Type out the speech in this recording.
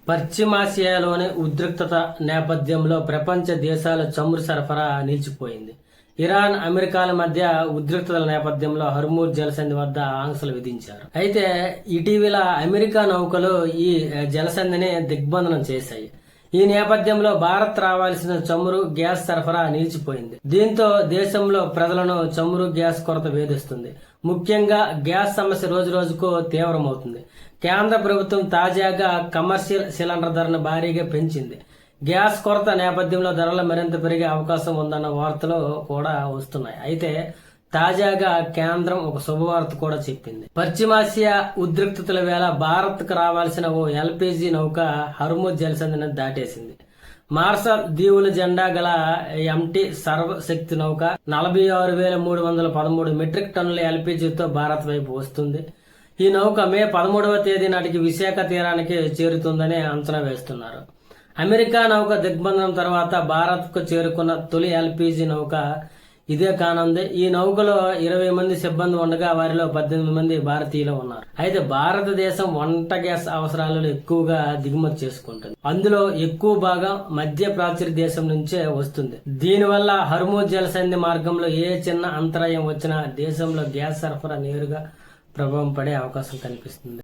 పశ్చిమాసియాలోని ఉద్రిక్తత నేపథ్యంలో ప్రపంచ దేశాల చమురు సరఫరా నిలిచిపోయింది. ఇరాన్, అమెరికాల మధ్య ఉద్రిక్తతల నేపథ్యంలో హర్మూజ్ జలసంధి వద్ద ఆంక్షలు విధించారు. అయితే ఇటీవల అమెరికా నౌకలు ఈ జలసంధిని దిగ్బంధనం చేశాయి. ఈ నేపథ్యంలో భారత్ రావాల్సిన చమురు, గ్యాస్ సరఫరా నిలిచిపోయింది. దీంతో దేశంలో ప్రజలను చమురు, గ్యాస్ కొరత వేధిస్తుంది. ముఖ్యంగా గ్యాస్ సమస్య రోజు రోజుకు తీవ్రమవుతుంది. కేంద్ర ప్రభుత్వం తాజాగా కమర్షియల్ సిలిండర్ ధరను భారీగా పెంచింది. గ్యాస్ కొరత నేపథ్యంలో ధరలు మరింత పెరిగే అవకాశం ఉందన్న వార్తలు కూడా వస్తున్నాయి. అయితే తాజాగా కేంద్రం ఒక శుభవార్త కూడా చెప్పింది. పశ్చిమాసియా ఉద్రిక్తతల వేళ భారత్ కు రావాల్సిన ఓ ఎల్పీజీ నౌక హర్మూజ్ జలసంధిని దాటేసింది. మార్షల్ దీవుల జెండా గల ఎంటీ సర్వశక్తి నౌక 46,313 మెట్రిక్ టన్నుల ఎల్పీజీతో భారత్ వైపు వస్తుంది. ఈ నౌక మే 13వ తేదీ నాటికి విశాఖ తీరానికి చేరుతుందని అంచనా వేస్తున్నారు. అమెరికా నౌక దిగ్బంధనం తర్వాత భారత్ కు చేరుకున్న తొలి ఎల్పీజీ నౌక ఇదే కానుంది. ఈ నౌకలో 20 మంది సిబ్బంది ఉండగా వారిలో 18 మంది భారతీయులు ఉన్నారు. అయితే భారతదేశం వంట గ్యాస్ అవసరాలను ఎక్కువగా దిగుమతి చేసుకుంటుంది. అందులో ఎక్కువ భాగం మధ్య ప్రాచ్య దేశం నుంచే వస్తుంది. దీనివల్ల హర్మూజ్ జలసంధి మార్గంలో ఏ చిన్న అంతరాయం వచ్చినా దేశంలో గ్యాస్ సరఫరా నేరుగా ప్రభావం పడే అవకాశం కనిపిస్తుంది.